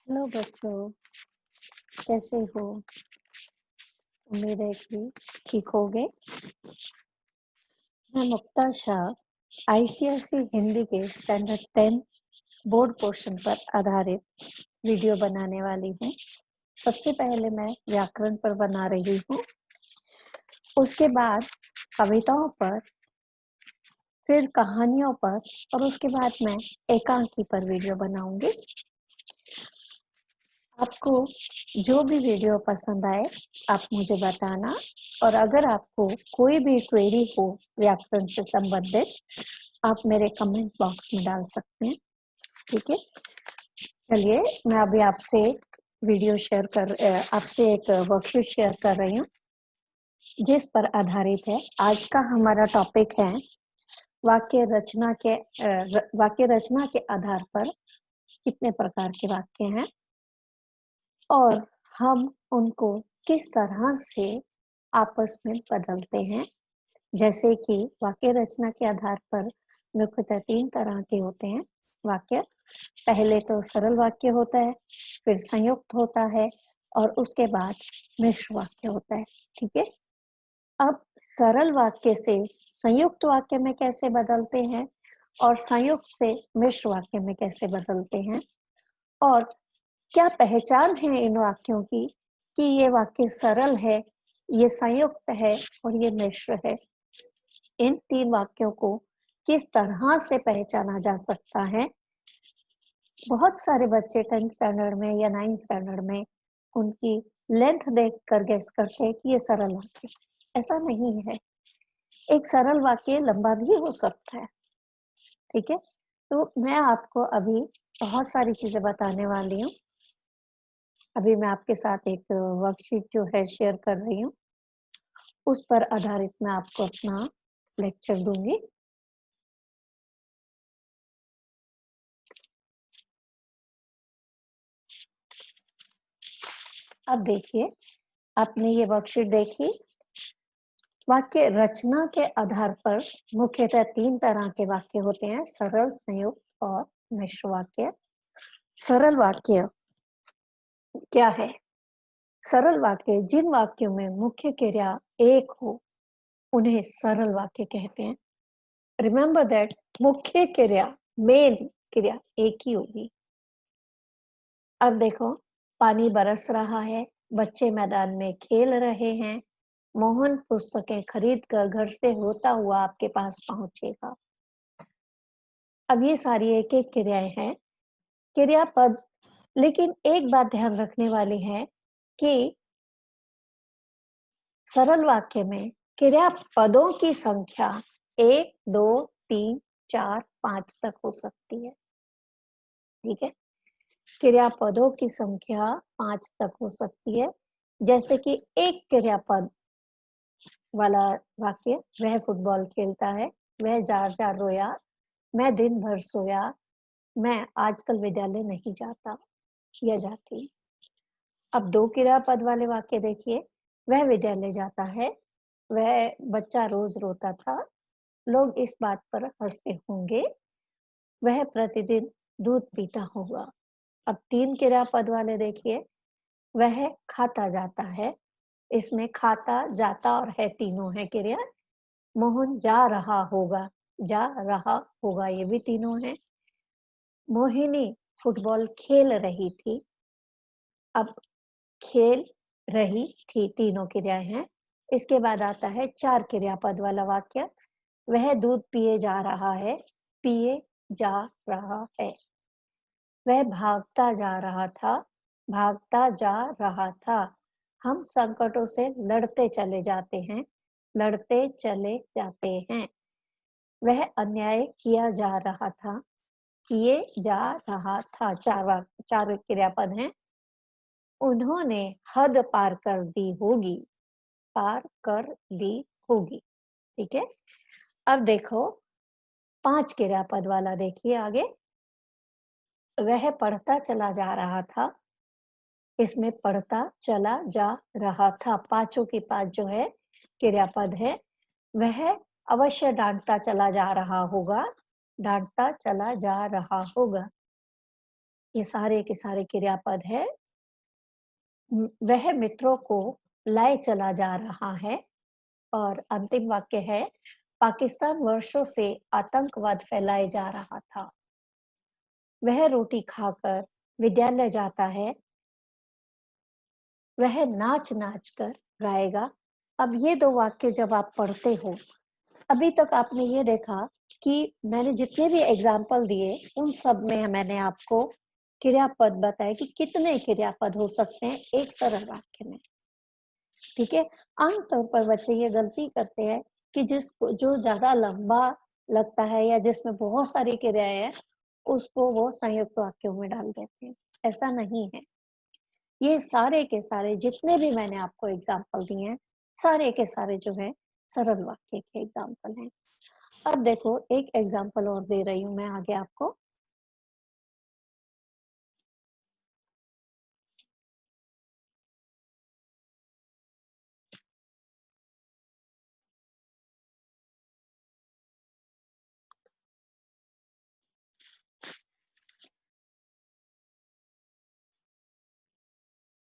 Hello बच्चों, कैसे हो? उम्मीद है कि ठीक होगे। मैं मुक्ता शाह आईसीएसई हिंदी के स्टैंडर्ड 10 बोर्ड पोर्शन पर आधारित वीडियो बनाने वाली हूँ। सबसे पहले मैं व्याकरण पर बना रही हूँ, उसके बाद कविताओं पर, फिर कहानियों पर और उसके बाद मैं एकांकी पर वीडियो बनाऊंगी। आपको जो भी वीडियो पसंद आए आप मुझे बताना, और अगर आपको कोई भी क्वेरी हो व्याकरण से संबंधित आप मेरे कमेंट बॉक्स में डाल सकते हैं। ठीक है, चलिए मैं अभी आपसे आपसे एक वर्कशीट शेयर कर रही हूँ जिस पर आधारित है। आज का हमारा टॉपिक है वाक्य रचना के आधार पर कितने प्रकार के वाक्य हैं और हम उनको किस तरह से आपस में बदलते हैं। जैसे कि वाक्य रचना के आधार पर मुख्यतः 3 तरह के होते हैं वाक्य। पहले तो सरल वाक्य होता है, फिर संयुक्त होता है और उसके बाद मिश्र वाक्य होता है। ठीक है, अब सरल वाक्य से संयुक्त वाक्य में कैसे बदलते हैं और संयुक्त से मिश्र वाक्य में कैसे बदलते हैं, और क्या पहचान है इन वाक्यों की कि ये वाक्य सरल है, ये संयुक्त है और ये मिश्र है। इन 3 वाक्यों को किस तरह से पहचाना जा सकता है। बहुत सारे बच्चे 10th स्टैंडर्ड में या 9th स्टैंडर्ड में उनकी लेंथ देखकर गेस करते हैं कि ये सरल वाक्य। ऐसा नहीं है, एक सरल वाक्य लंबा भी हो सकता है। ठीक है, तो मैं आपको अभी बहुत सारी चीजें बताने वाली हूँ। अभी मैं आपके साथ एक वर्कशीट जो है शेयर कर रही हूँ, उस पर आधारित मैं आपको अपना लेक्चर दूंगी। अब देखिए, आपने ये वर्कशीट देखी। वाक्य रचना के आधार पर मुख्यतः 3 तरह के वाक्य होते हैं, सरल, संयुक्त और मिश्र वाक्य। सरल वाक्य क्या है? सरल वाक्य जिन वाक्यों में मुख्य क्रिया एक हो उन्हें सरल वाक्य कहते हैं। रिमेंबर दैट मुख्य क्रिया, मेन क्रिया एक ही होगी। अब देखो, पानी बरस रहा है, बच्चे मैदान में खेल रहे हैं, मोहन पुस्तकें खरीद कर घर से होता हुआ आपके पास पहुंचेगा। अब ये सारी एक एक क्रियाएं हैं, क्रियापद। लेकिन एक बात ध्यान रखने वाली है कि सरल वाक्य में क्रियापदों की संख्या 1, 2, 3, 4, 5 तक हो सकती है। ठीक है, क्रियापदों की संख्या 5 तक हो सकती है। जैसे कि एक क्रियापद वाला वाक्य, वह फुटबॉल खेलता है, वह जार जार रोया, मैं दिन भर सोया, मैं आजकल विद्यालय नहीं जाता या जाती। अब 2 क्रियापद वाले वाक्य देखिए, वह विद्यालय जाता है, वह बच्चा रोज रोता था, लोग इस बात पर हंसते होंगे, वह प्रतिदिन दूध पीता होगा। अब 3 क्रियापद वाले देखिए, वह खाता जाता है, इसमें खाता, जाता और है तीनों है क्रिया। मोहन जा रहा होगा, जा रहा होगा, ये भी तीनों है। मोहिनी फुटबॉल खेल रही थी, अब खेल रही थी, तीनों क्रियाएं हैं। इसके बाद आता है 4 क्रियापद वाला वाक्य, वह दूध पिए जा रहा है, पिए जा रहा है। वह भागता जा रहा था, भागता जा रहा था। हम संकटों से लड़ते चले जाते हैं, लड़ते चले जाते हैं। वह अन्याय किया जा रहा था, किए जा रहा था। 4 क्रियापद हैं। उन्होंने हद पार कर दी होगी, पार कर दी होगी। ठीक है, अब देखो 5 क्रियापद वाला देखिए आगे, वह पढ़ता चला जा रहा था, इसमें पढ़ता चला जा रहा था, पांचों की 5 जो है क्रियापद है। वह अवश्य डांटता चला जा रहा होगा, डांटता चला जा रहा होगा। ये सारे के सारे क्रियापद है। वह मित्रों को लाए चला जा रहा है। और अंतिम वाक्य है, पाकिस्तान वर्षों से आतंकवाद फैलाए जा रहा था। वह रोटी खाकर विद्यालय जाता है। वह नाच नाच कर गाएगा। अब ये दो वाक्य जब आप पढ़ते हो, अभी तक आपने ये देखा कि मैंने जितने भी एग्जाम्पल दिए उन सब में मैंने आपको क्रियापद बताए कि कितने क्रियापद हो सकते हैं एक सरल वाक्य में। ठीक है, आमतौर पर बच्चे ये गलती करते हैं कि जिसको जो ज्यादा लंबा लगता है या जिसमें बहुत सारी क्रियाएं हैं उसको वो संयुक्त वाक्यों में डाल देते हैं। ऐसा नहीं है। ये सारे के सारे जितने भी मैंने आपको एग्जाम्पल दिए हैं, सारे के सारे जो है सरल वाक्य के एग्जाम्पल हैं। अब देखो एक एग्जाम्पल और दे रही हूं मैं आगे आपको।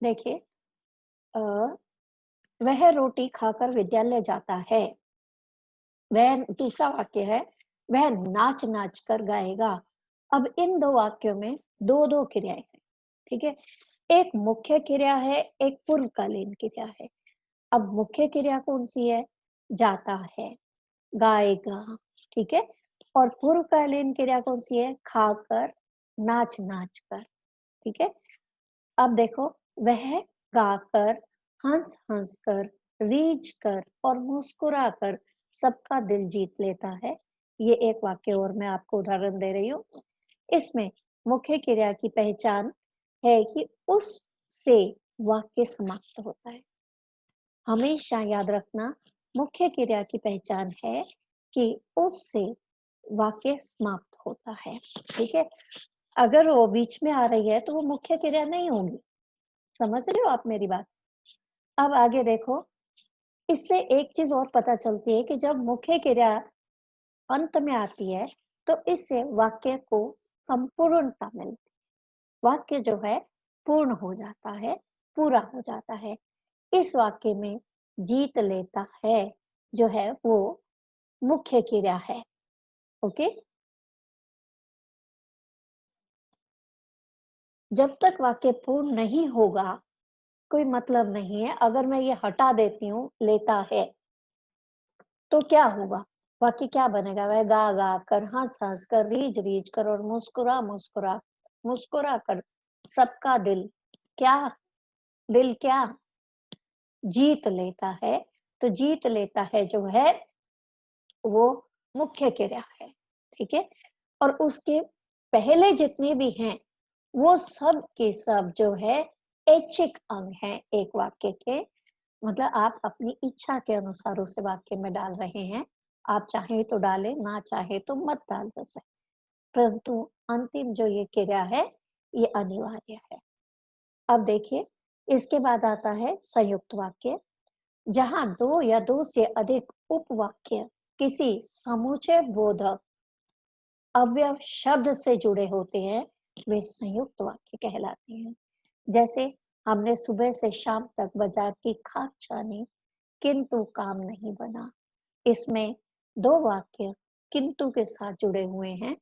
देखिए, वह रोटी खाकर विद्यालय जाता है। वह दूसरा वाक्य है, वह नाच नाच कर गाएगा। अब इन दो वाक्यों में दो दो क्रियाएं हैं। ठीक है, एक मुख्य क्रिया है, एक पूर्वकालीन क्रिया है। अब मुख्य क्रिया कौन सी है? जाता है, गाएगा। ठीक है, और पूर्वकालीन क्रिया कौन सी है? खाकर, नाच नाच कर। ठीक है, अब देखो, वह गाकर, हंस हंस कर, रीझ कर और मुस्कुरा कर सबका दिल जीत लेता है। ये एक वाक्य और मैं आपको उदाहरण दे रही हूँ। इसमें मुख्य क्रिया की पहचान है कि उससे वाक्य समाप्त होता है। हमेशा याद रखना, मुख्य क्रिया की पहचान है कि उससे वाक्य समाप्त होता है। ठीक है, अगर वो बीच में आ रही है तो वो मुख्य क्रिया नहीं होगी। समझ रहे हो आप मेरी बात? अब आगे देखो, इससे एक चीज और पता चलती है कि जब मुख्य क्रिया अंत में आती है तो इससे वाक्य को संपूर्णता मिलती है। वाक्य जो है पूर्ण हो जाता है, पूरा हो जाता है। इस वाक्य में जीत लेता है जो है वो मुख्य क्रिया है। ओके, जब तक वाक्य पूर्ण नहीं होगा कोई मतलब नहीं है। अगर मैं ये हटा देती हूँ लेता है तो क्या होगा? वाक्य क्या बनेगा? वह गा गा कर, हंस हंस कर, रीझ रीझ कर और मुस्कुरा मुस्कुरा मुस्कुरा कर सबका दिल क्या, दिल क्या जीत लेता है। तो जीत लेता है जो है वो मुख्य क्रिया है। ठीक है, और उसके पहले जितने भी हैं वो सब के सब जो है ऐच्छिक अंग हैं एक वाक्य के। मतलब आप अपनी इच्छा के अनुसार उसे वाक्य में डाल रहे हैं। आप चाहे तो डालें, ना चाहे तो मत डाल दो सही, परंतु अंतिम जो ये क्रिया है ये अनिवार्य है। अब देखिए, इसके बाद आता है संयुक्त वाक्य। जहां दो या दो से अधिक उपवाक्य किसी समुच्चय बोधक अव्यव शब्द से जुड़े होते हैं वे संयुक्त वाक्य कहलाते हैं। जैसे हमने सुबह से शाम तक बाजार की खाक छानी किंतु काम नहीं बना। इसमें दो वाक्य किंतु के साथ जुड़े हुए हैं।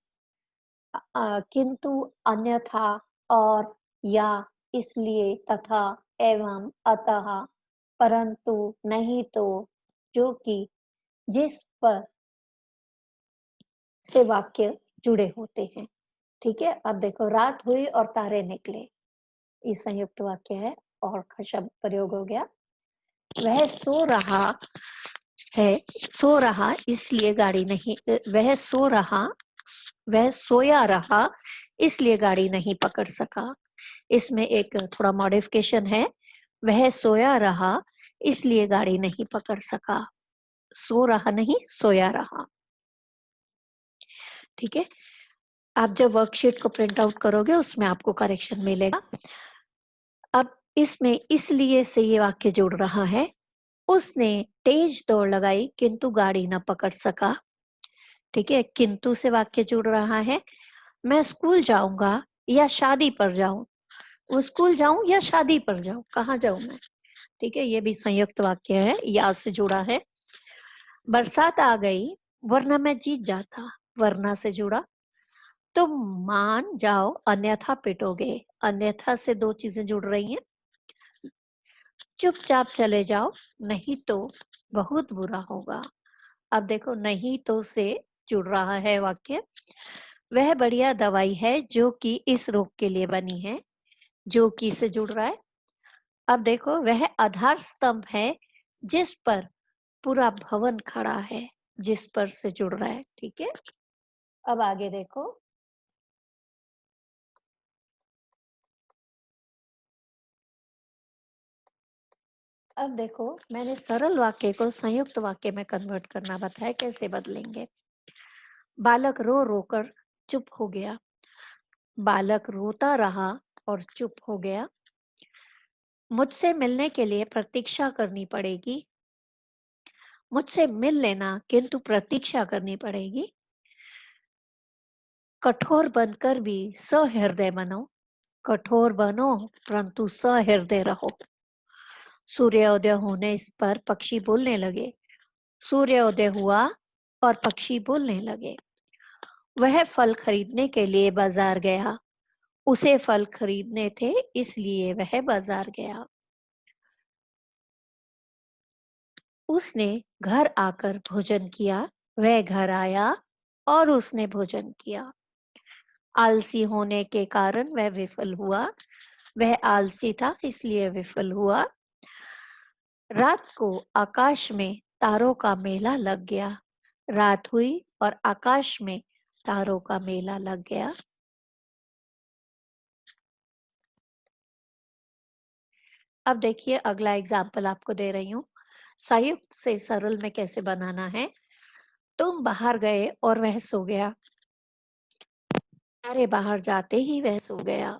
किंतु, अन्यथा, और, या, इसलिए, तथा, एवं, अतः, परंतु, नहीं तो, जो कि, जिस पर से वाक्य जुड़े होते हैं। ठीक है, अब देखो, रात हुई और तारे निकले, ये संयुक्त वाक्य है और का शब्द प्रयोग हो गया। वह सो रहा है, सो रहा इसलिए गाड़ी नहीं, वह सोया रहा इसलिए गाड़ी नहीं पकड़ सका। इसमें एक थोड़ा मॉडिफिकेशन है, वह सोया रहा इसलिए गाड़ी नहीं पकड़ सका। सो रहा नहीं, सोया रहा। ठीक है, आप जब वर्कशीट को प्रिंट आउट करोगे उसमें आपको करेक्शन मिलेगा। अब इसमें इसलिए से ये वाक्य जुड़ रहा है, उसने तेज दौड़ लगाई किंतु गाड़ी न पकड़ सका। ठीक है, किंतु से वाक्य जुड़ रहा है। मैं स्कूल जाऊंगा या शादी पर जाऊं, वो स्कूल जाऊं या शादी पर जाऊं, कहाँ जाऊं मैं। ठीक है, ये भी संयुक्त वाक्य है, या से जुड़ा है। बरसात आ गई वरना मैं जीत जाता, वरना से जुड़ा। तुम मान जाओ अन्यथा पिटोगे, अन्यथा से दो चीजें जुड़ रही हैं। चुपचाप चले जाओ नहीं तो बहुत बुरा होगा। अब देखो, नहीं तो से जुड़ रहा है वाक्य। वह बढ़िया दवाई है जो कि इस रोग के लिए बनी है, जो कि से जुड़ रहा है। अब देखो, वह आधार स्तंभ है जिस पर पूरा भवन खड़ा है, जिस पर से जुड़ रहा है। ठीक है, अब आगे देखो। अब देखो, मैंने सरल वाक्य को संयुक्त वाक्य में कन्वर्ट करना बताया, कैसे बदलेंगे। बालक रो रो कर चुप हो गया, बालक रोता रहा और चुप हो गया। मुझसे मिलने के लिए प्रतीक्षा करनी पड़ेगी, मुझसे मिल लेना किंतु प्रतीक्षा करनी पड़ेगी। कठोर बनकर भी सहृदय बनो, कठोर बनो परंतु सहृदय रहो। सूर्योदय होने पर पक्षी बोलने लगे, सूर्योदय हुआ और पक्षी बोलने लगे। वह फल खरीदने के लिए बाजार गया, उसे फल खरीदने थे इसलिए वह बाजार गया। उसने घर आकर भोजन किया, वह घर आया और उसने भोजन किया। आलसी होने के कारण वह विफल हुआ, वह आलसी था इसलिए विफल हुआ। रात को आकाश में तारों का मेला लग गया, रात हुई और आकाश में तारों का मेला लग गया। अब देखिए, अगला एग्जाम्पल आपको दे रही हूँ। संयुक्त से सरल में कैसे बनाना है। तुम बाहर गए और वह सो गया, अरे बाहर जाते ही वह सो गया।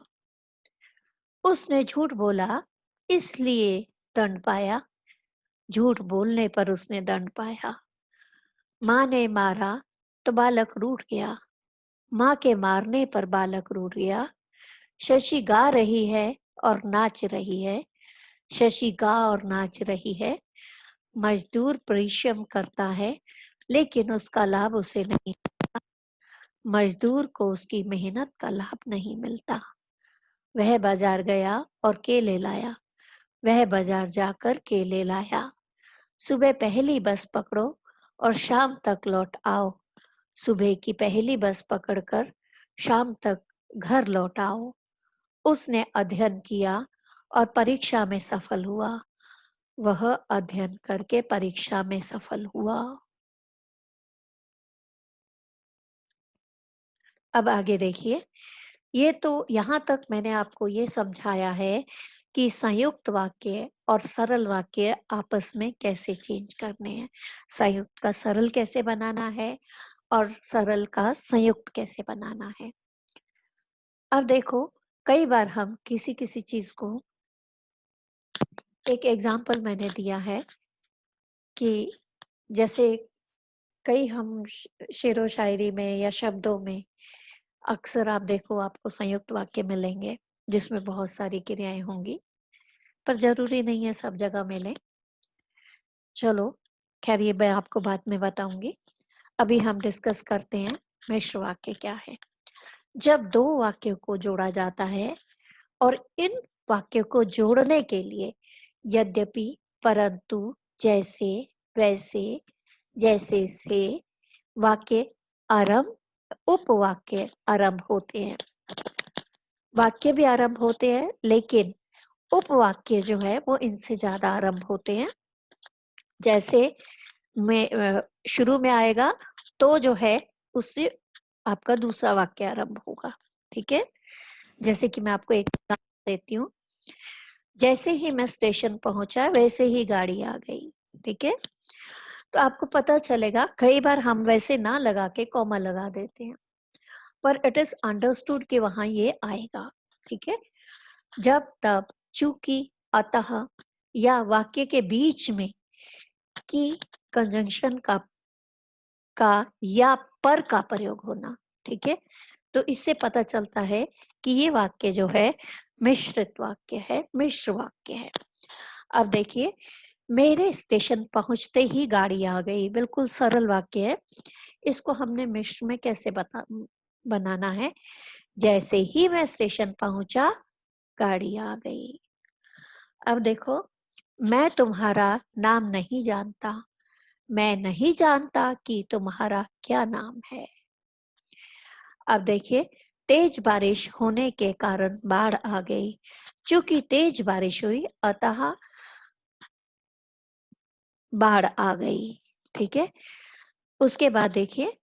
उसने झूठ बोला इसलिए दंड पाया, झूठ बोलने पर उसने दंड पाया। माँ ने मारा तो बालक रूठ गया, माँ के मारने पर बालक रूठ गया। शशि गा रही है और नाच रही है, शशि गा और नाच रही है। मजदूर परिश्रम करता है लेकिन उसका लाभ उसे नहीं, मजदूर को उसकी मेहनत का लाभ नहीं मिलता। वह बाजार गया और केले लाया, वह बाजार जाकर केले लाया। सुबह पहली बस पकड़ो और शाम तक लौट आओ, सुबह की पहली बस पकड़कर शाम तक घर लौट आओ। उसने अध्ययन किया और परीक्षा में सफल हुआ, वह अध्ययन करके परीक्षा में सफल हुआ। अब आगे देखिए, ये तो यहाँ तक मैंने आपको ये समझाया है कि संयुक्त वाक्य और सरल वाक्य आपस में कैसे चेंज करने हैं, संयुक्त का सरल कैसे बनाना है और सरल का संयुक्त कैसे बनाना है। अब देखो, कई बार हम किसी किसी चीज को, एक एग्जाम्पल मैंने दिया है कि जैसे कई हम शेरो शायरी में या शब्दों में अक्सर आप देखो आपको संयुक्त वाक्य मिलेंगे जिसमें बहुत सारी क्रियाएं होंगी, पर जरूरी नहीं है सब जगह मिले। चलो खैर, ये मैं आपको बाद में बताऊंगी। अभी हम डिस्कस करते हैं मिश्र वाक्य क्या है। जब दो वाक्यों को जोड़ा जाता है और इन वाक्यों को जोड़ने के लिए यद्यपि, परंतु, जैसे, वैसे, जैसे से वाक्य आरंभ, उपवाक्य आरंभ होते हैं। वाक्य भी आरंभ होते हैं लेकिन उपवाक्य जो है वो इनसे ज्यादा आरंभ होते हैं। जैसे में शुरू में आएगा तो जो है उससे आपका दूसरा वाक्य आरंभ होगा। ठीक है, जैसे कि मैं आपको एक उदाहरण देती हूँ। जैसे ही मैं स्टेशन पहुंचा वैसे ही गाड़ी आ गई। ठीक है, तो आपको पता चलेगा कई बार हम वैसे ना लगा के कॉमा लगा देते हैं, पर इट इज अंडरस्टूड कि वहां ये आएगा। ठीक है, जब तब, चूंकि, अतः या वाक्य के बीच में की कंजंक्शन का या पर का प्रयोग होना। ठीक है, तो इससे पता चलता है कि ये वाक्य जो है मिश्रित वाक्य है, मिश्र वाक्य है। अब देखिए, मेरे स्टेशन पहुंचते ही गाड़ी आ गई, बिल्कुल सरल वाक्य है। इसको हमने मिश्र में कैसे बनाना है? जैसे ही मैं स्टेशन पहुंचा, गाड़ी आ गई। अब देखो, मैं तुम्हारा नाम नहीं जानता, मैं नहीं जानता कि तुम्हारा क्या नाम है। अब देखिए, तेज बारिश होने के कारण बाढ़ आ गई। चूंकि तेज बारिश हुई, अतः बाढ़ आ गई। ठीक है। उसके बाद देखिए,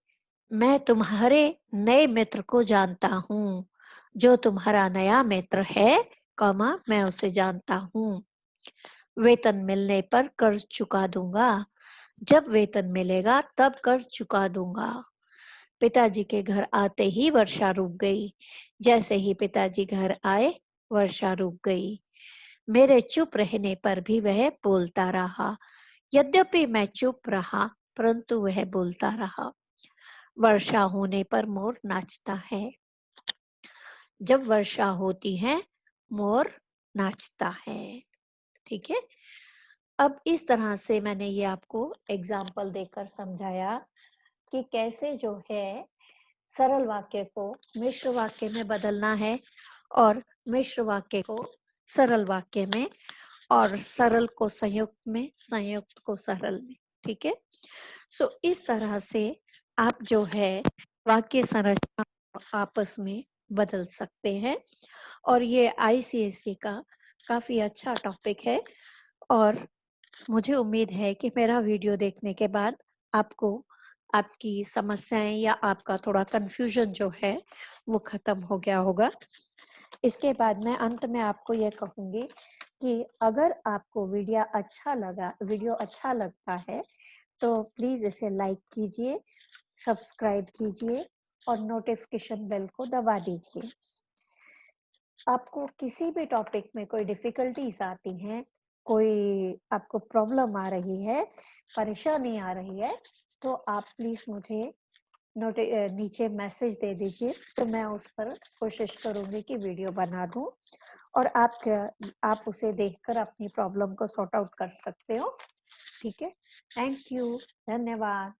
मैं तुम्हारे नए मित्र को जानता हूँ। जो तुम्हारा नया मित्र है, कमा मैं उसे जानता हूँ। वेतन मिलने पर कर्ज चुका दूंगा। जब वेतन मिलेगा तब कर्ज चुका दूंगा। पिताजी के घर आते ही वर्षा रुक गई। जैसे ही पिताजी घर आए, वर्षा रुक गई। मेरे चुप रहने पर भी वह बोलता रहा। यद्यपि मैं चुप रहा, परंतु वह बोलता रहा। वर्षा होने पर मोर नाचता है। जब वर्षा होती है, मोर नाचता है। ठीक है। अब इस तरह से मैंने ये आपको एग्जाम्पल देकर समझाया कि कैसे जो है सरल वाक्य को मिश्र वाक्य में बदलना है, और मिश्र वाक्य को सरल वाक्य में, और सरल को संयुक्त में, संयुक्त को सरल में। ठीक है। सो इस तरह से आप जो है वाक्य संरचना आपस में बदल सकते हैं, और ये आईसीएसई का काफी अच्छा टॉपिक है। और मुझे उम्मीद है कि मेरा वीडियो देखने के बाद आपको आपकी समस्याएं या आपका थोड़ा कंफ्यूजन जो है वो खत्म हो गया होगा। इसके बाद मैं अंत में आपको ये कहूंगी कि अगर आपको वीडियो अच्छा लगता है, तो प्लीज इसे लाइक कीजिए, सब्सक्राइब कीजिए और नोटिफिकेशन बेल को दबा दीजिए। आपको किसी भी टॉपिक में कोई डिफिकल्टीज आती हैं, कोई आपको प्रॉब्लम आ रही है, परेशानी आ रही है, तो आप प्लीज मुझे नीचे मैसेज दे दीजिए, तो मैं उस पर कोशिश करूंगी कि वीडियो बना दूं, और आप उसे देखकर अपनी प्रॉब्लम को सॉर्ट आउट कर सकते हो। ठीक है। Thank you. धन्यवाद।